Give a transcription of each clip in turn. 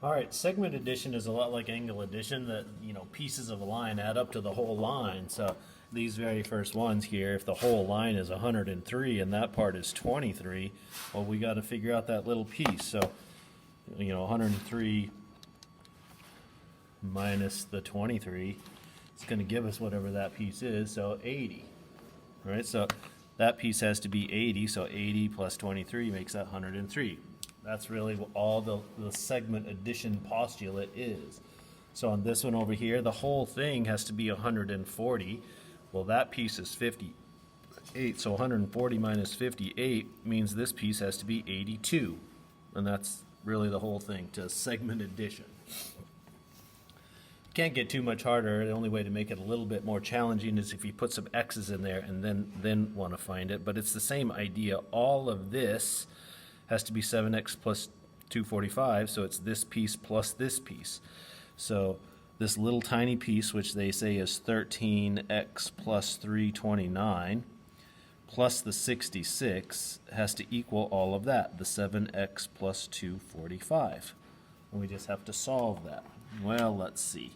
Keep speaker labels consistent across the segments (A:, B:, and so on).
A: All right, segment addition is a lot like angle addition that, pieces of a line add up to the whole line. So these very first ones here, if the whole line is 103 and that part is 23, well, we got to figure out that little piece. So, 103 minus the 23, it's going to give us whatever that piece is, so 80. Right, so that piece has to be 80, so 80 plus 23 makes that 103. That's really all the segment addition postulate is. So on this one over here, the whole thing has to be 140. Well, that piece is 58, so 140 minus 58 means this piece has to be 82. And that's really the whole thing to segment addition. Can't get too much harder. The only way to make it a little bit more challenging is if you put some x's in there and then want to find it. But it's the same idea. All of this has to be 7x plus 245, so it's this piece plus this piece. So this little tiny piece, which they say is 13x plus 329, plus the 66, has to equal all of that, the 7x plus 245. And we just have to solve that. Well, let's see.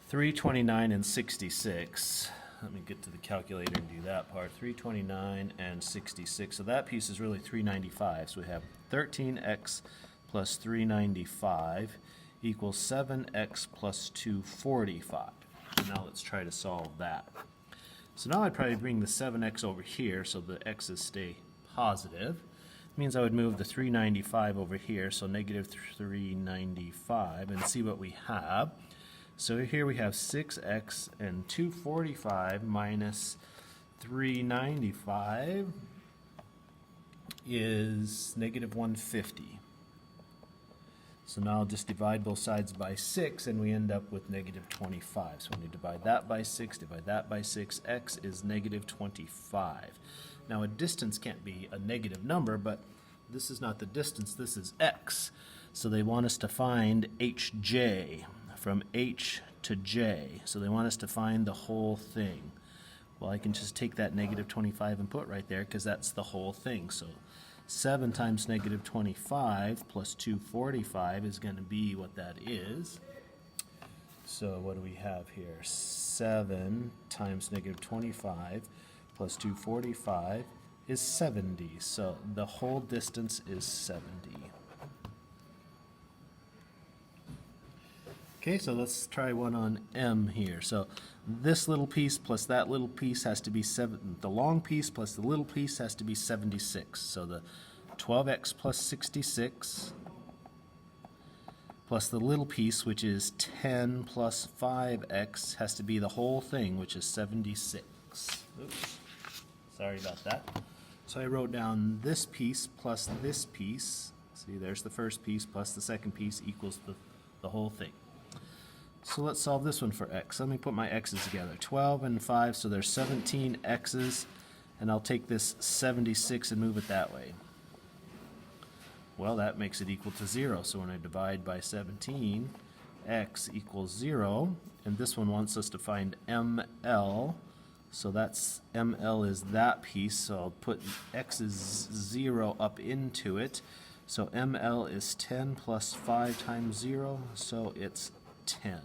A: 329 and 66. Let me get to the calculator and do that part. 329 and 66. So that piece is really 395. So we have 13x plus 395 equals 7x plus 245. So now let's try to solve that. So now I'd probably bring the 7x over here so the x's stay positive. It means I would move the 395 over here, so negative 395, and see what we have. So here we have 6x and 245 minus 395 is negative 150. So now I'll just divide both sides by 6 and we end up with negative 25. So when you divide that by 6, divide that by 6, x is negative 25. Now a distance can't be a negative number, but this is not the distance, this is x. So they want us to find hj. From H to J. So they want us to find the whole thing. Well, I can just take that negative 25 and put right there because that's the whole thing. So 7 times negative 25 plus 245 is going to be what that is. So what do we have here? 7 times negative 25 plus 245 is 70. So the whole distance is 70. Okay, so let's try one on M here. So this little piece plus that little piece has to be the long piece plus the little piece has to be 76. So the 12x plus 66 plus the little piece, which is 10 plus 5x, has to be the whole thing, which is 76. Oops, sorry about that. So I wrote down this piece plus this piece. See, there's the first piece plus the second piece equals the whole thing. So let's solve this one for x. Let me put my x's together. 12 and 5, so there's 17 x's, and I'll take this 76 and move it that way. Well, that makes it equal to 0, so when I divide by 17, x equals 0, and this one wants us to find ml, so that's ml is that piece, so I'll put x's 0 up into it. So ml is 10 plus 5 times 0, so it's 10.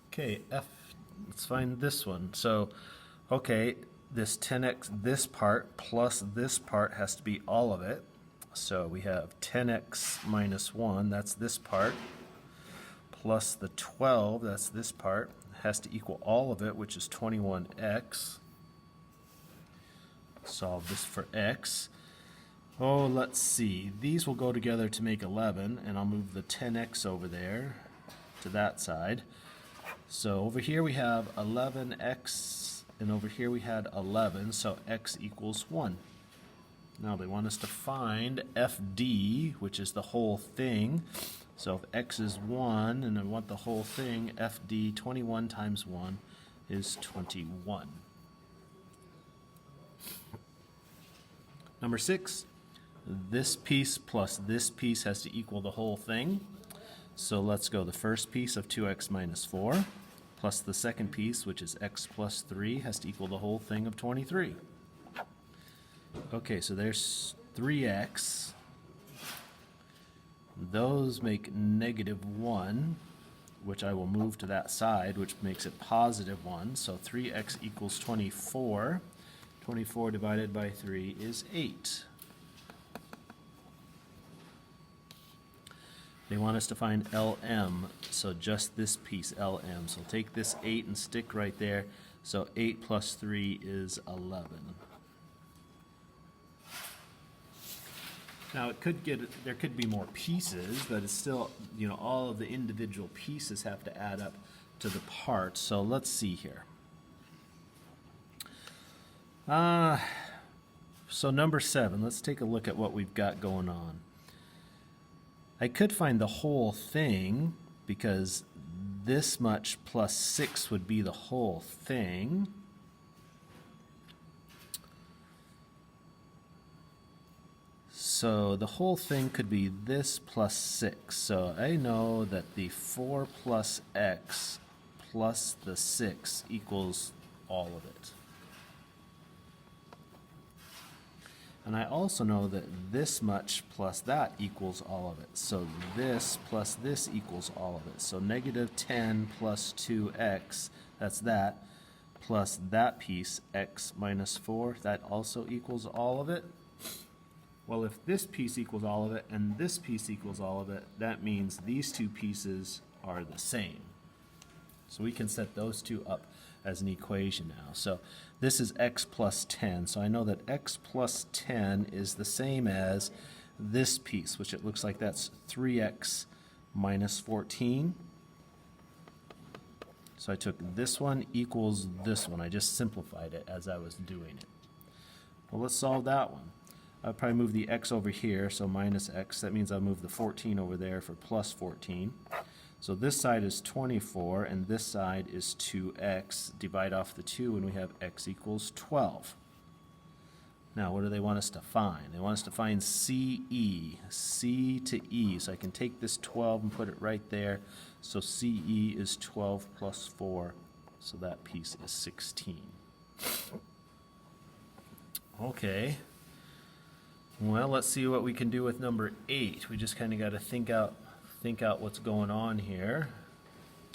A: Okay, F, let's find this one. So, okay, this 10x, this part plus this part has to be all of it. So we have 10x minus 1, that's this part, plus the 12, that's this part, has to equal all of it, which is 21x. Solve this for x. Oh, let's see. These will go together to make 11, and I'll move the 10x over there to that side. So over here we have 11x, and over here we had 11, so x equals 1. Now they want us to find FD, which is the whole thing. So if x is 1, and I want the whole thing, FD, 21 times 1 is 21. Number 6. This piece plus this piece has to equal the whole thing. So let's go. The first piece of 2x minus 4 plus the second piece, which is x plus 3, has to equal the whole thing of 23. Okay, so there's 3x. Those make -1, which I will move to that side, which makes it +1. So 3x equals 24. 24 divided by 3 is 8. They want us to find LM, so just this piece, LM. So take this 8 and stick right there. So 8 plus 3 is 11. Now there could be more pieces, but it's still, all of the individual pieces have to add up to the part. So let's see here. So number 7, let's take a look at what we've got going on. I could find the whole thing because this much plus 6 would be the whole thing. So the whole thing could be this plus 6. So I know that the 4 plus x plus the 6 equals all of it. And I also know that this much plus that equals all of it. So this plus this equals all of it. So -10 plus 2x, that's that, plus that piece, x minus 4, that also equals all of it. Well, if this piece equals all of it and this piece equals all of it, that means these two pieces are the same. So we can set those two up as an equation now. So this is x plus 10. So I know that x plus 10 is the same as this piece, which it looks like that's 3x minus 14. So I took this one equals this one. I just simplified it as I was doing it. Well, let's solve that one. I'll probably move the x over here, so minus x. That means I'll move the 14 over there for plus 14. So this side is 24, and this side is 2x. Divide off the 2, and we have x equals 12. Now, what do they want us to find? They want us to find CE, C to E. So I can take this 12 and put it right there. So CE is 12 plus 4, so that piece is 16. Okay. Well, let's see what we can do with number 8. We just kind of got to think out what's going on here.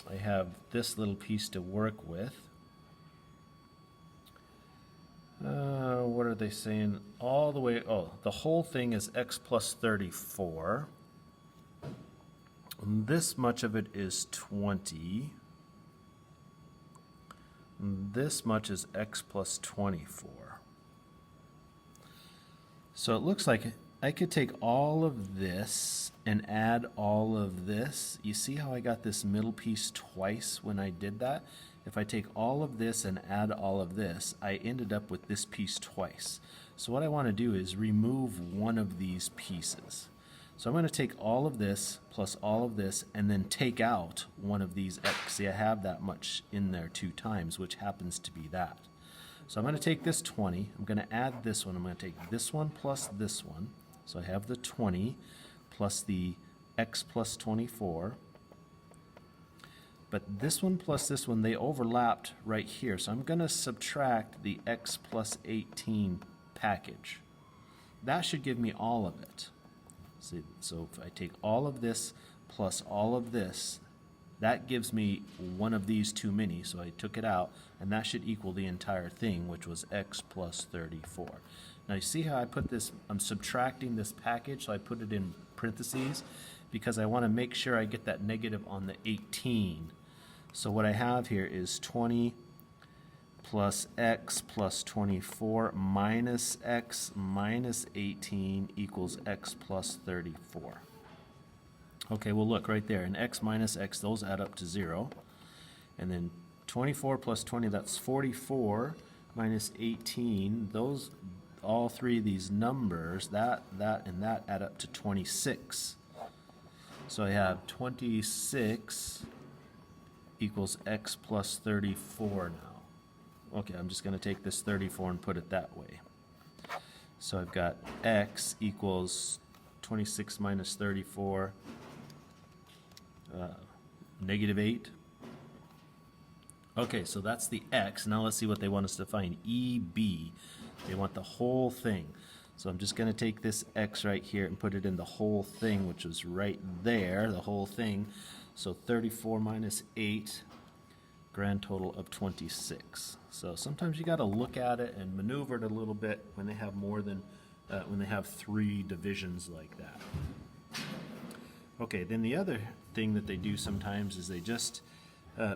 A: I have this little piece to work with. What are they saying? All the way, the whole thing is x plus 34. And this much of it is 20. And this much is x plus 24. So it looks like I could take all of this and add all of this. You see how I got this middle piece twice when I did that? If I take all of this and add all of this, I ended up with this piece twice. So what I want to do is remove one of these pieces. So I'm going to take all of this plus all of this and then take out one of these x. See, I have that much in there 2 times, which happens to be that. So I'm going to take this 20, I'm going to add this one, I'm going to take this one plus this one. So I have the 20 plus the x plus 24. But this one plus this one, they overlapped right here. So I'm going to subtract the x plus 18 package. That should give me all of it. See, so if I take all of this plus all of this, that gives me one of these too many, so I took it out, and that should equal the entire thing, which was x plus 34. Now you see how I put this, I'm subtracting this package, so I put it in parentheses, because I want to make sure I get that negative on the 18. So what I have here is 20 plus x plus 24 minus x minus 18 equals x plus 34. Okay, well look right there, and x minus x, those add up to 0. And then 24 plus 20, that's 44, minus 18, those, all three of these numbers, that, and that add up to 26. So I have 26 equals x plus 34 now. Okay, I'm just going to take this 34 and put it that way. So I've got x equals 26 minus 34, -8. Okay, so that's the x. Now let's see what they want us to find. EB. They want the whole thing. So I'm just going to take this x right here and put it in the whole thing, which was right there, the whole thing. So 34 minus 8, grand total of 26. So sometimes you got to look at it and maneuver it a little bit when they have more than, when they have 3 divisions like that. Okay, then the other thing that they do sometimes is they just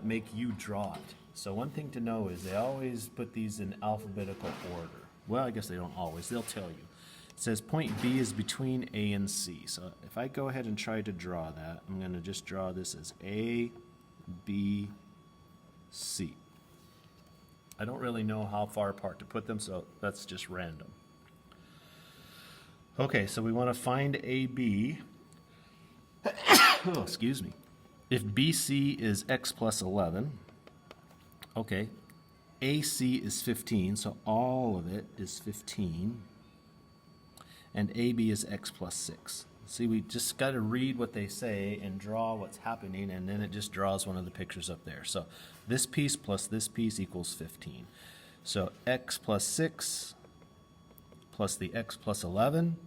A: make you draw it. So one thing to know is they always put these in alphabetical order. Well, I guess they don't always. They'll tell you. It says point B is between A and C. So if I go ahead and try to draw that, I'm going to just draw this as A, B, C. I don't really know how far apart to put them, so that's just random. Okay, so we want to find AB. Oh, excuse me. If BC is x plus 11, okay, AC is 15, so all of it is 15, and AB is x plus 6. See, we just got to read what they say and draw what's happening, and then it just draws one of the pictures up there. So this piece plus this piece equals 15. So x plus 6 plus the x plus 11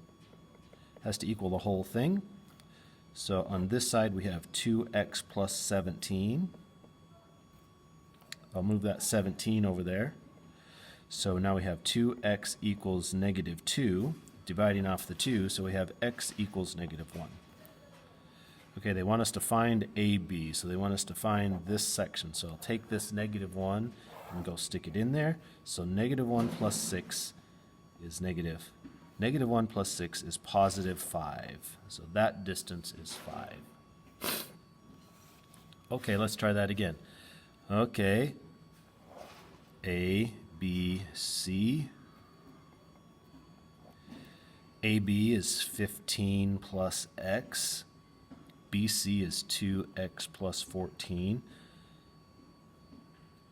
A: has to equal the whole thing. So on this side we have 2x plus 17. I'll move that 17 over there. So now we have 2x equals negative 2, dividing off the 2, so we have x equals negative 1. Okay, they want us to find AB, so they want us to find this section. So I'll take this negative 1 and go stick it in there. So negative 1 plus 6 is negative. Negative 1 plus 6 is positive 5. So that distance is 5. Okay, let's try that again. Okay, A, B, C. AB is 15 plus x. BC is 2x plus 14.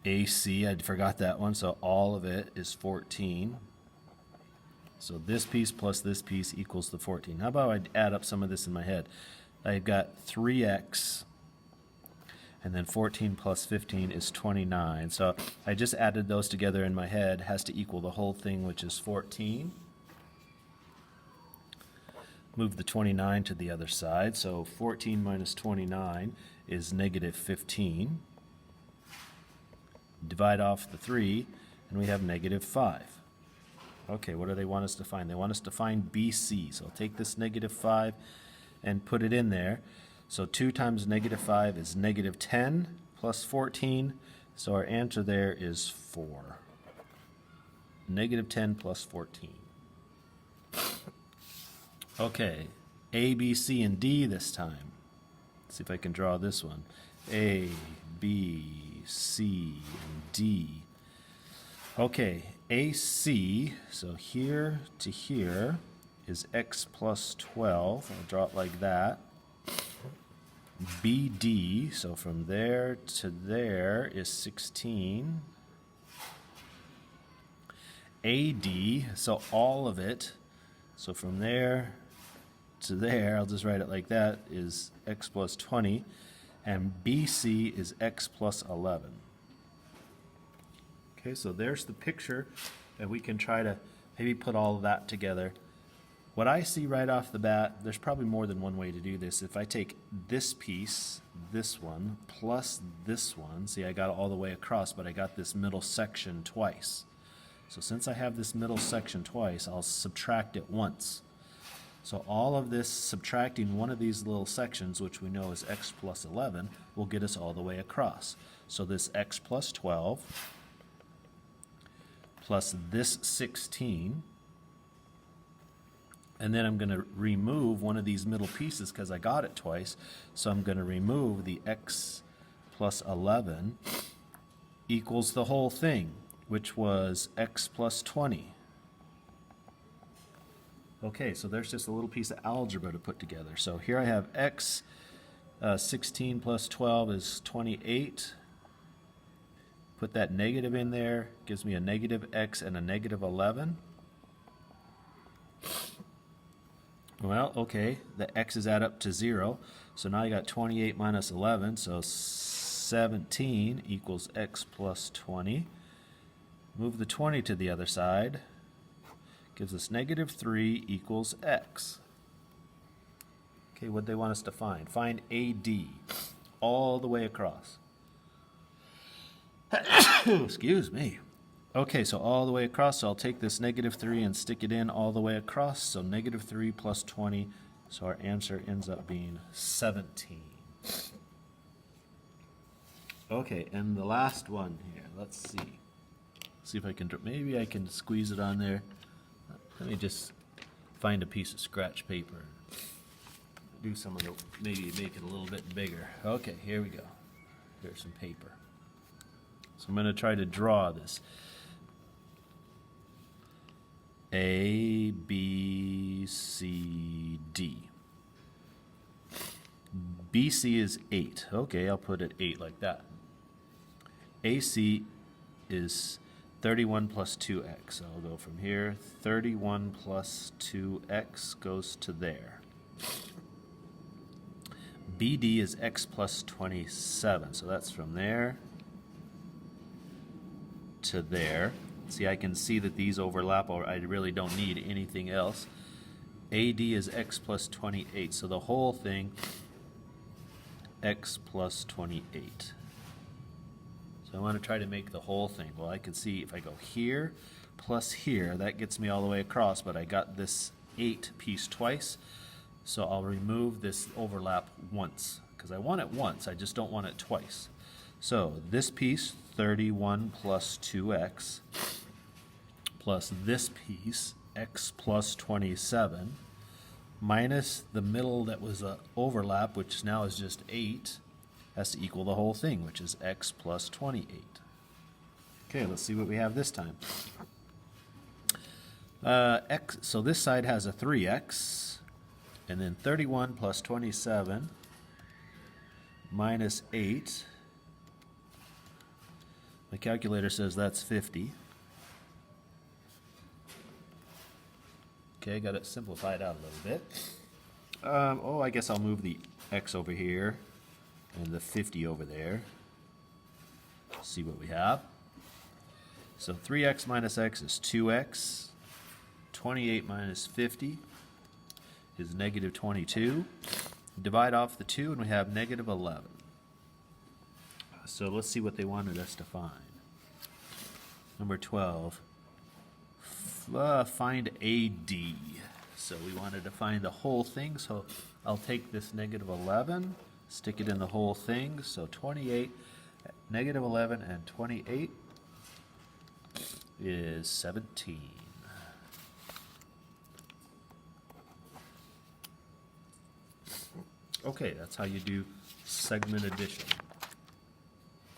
A: AC, I forgot that one, so all of it is 14. So this piece plus this piece equals the 14. How about I add up some of this in my head? I've got 3x, and then 14 plus 15 is 29. So I just added those together in my head. It has to equal the whole thing, which is 14. Move the 29 to the other side. So 14 minus 29 is negative 15. Divide off the 3, and we have negative 5. Okay, what do they want us to find? They want us to find BC. So I'll take this negative 5 and put it in there. So 2 times negative 5 is negative 10 plus 14. So our answer there is 4. Negative 10 plus 14. Okay, A, B, C, and D this time. Let's see if I can draw this one. A, B, C, and D. Okay, AC, so here to here is x plus 12. I'll draw it like that. BD, so from there to there is 16. AD, so all of it, so from there to there, I'll just write it like that, is x plus 20. And BC is x plus 11. Okay, so there's the picture, and we can try to maybe put all of that together. What I see right off the bat, there's probably more than one way to do this. If I take this piece, this one, plus this one, see I got it all the way across, but I got this middle section twice. So since I have this middle section twice, I'll subtract it once. So all of this, subtracting one of these little sections, which we know is x plus 11, will get us all the way across. So this x plus 12 plus this 16, and then I'm going to remove one of these middle pieces because I got it twice. So I'm going to remove the x plus 11 equals the whole thing, which was x plus 20. Okay, so there's just a little piece of algebra to put together. So here I have x, 16 plus 12 is 28. Put that negative in there, gives me a negative x and a negative 11. Well, okay, the x's add up to 0. So now I got 28 minus 11, so 17 equals x plus 20. Move the 20 to the other side. gives us negative 3 equals x. Okay, what they want us to find? Find AD all the way across. Excuse me. Okay, so all the way across, so I'll take this negative 3 and stick it in all the way across. So negative 3 plus 20, so our answer ends up being 17. Okay, and the last one here, let's see. See if I can, maybe I can squeeze it on there. Let me just find a piece of scratch paper. Do some of the, maybe make it a little bit bigger. Okay, here we go. Here's some paper. So I'm going to try to draw this. A, B, C, D. BC is 8. Okay, I'll put it 8 like that. AC is 31 plus 2x. So I'll go from here. 31 plus 2x goes to there. BD is x plus 27. So that's from there to there. See, I can see that these overlap, or I really don't need anything else. AD is x plus 28, so the whole thing, x plus 28. So I want to try to make the whole thing. Well, I can see if I go here plus here, that gets me all the way across, but I got this 8 piece twice, so I'll remove this overlap once, because I want it once, I just don't want it twice. So this piece, 31 plus 2x, plus this piece, x plus 27, minus the middle that was an overlap, which now is just 8, has to equal the whole thing, which is x plus 28. Okay, let's see what we have this time. So this side has a 3x, and then 31 plus 27 minus 8. My calculator says that's 50. Okay, got it simplified out a little bit. Oh, I guess I'll move the x over here and the 50 over there. See what we have. So 3x minus x is 2x. 28 minus 50 is negative 22. Divide off the 2 and we have negative 11. So let's see what they wanted us to find. Number 12. Find AD. So we wanted to find the whole thing, so I'll take this negative 11, stick it in the whole thing, so 28, negative 11 and 28 is 17. Okay, that's how you do segment addition.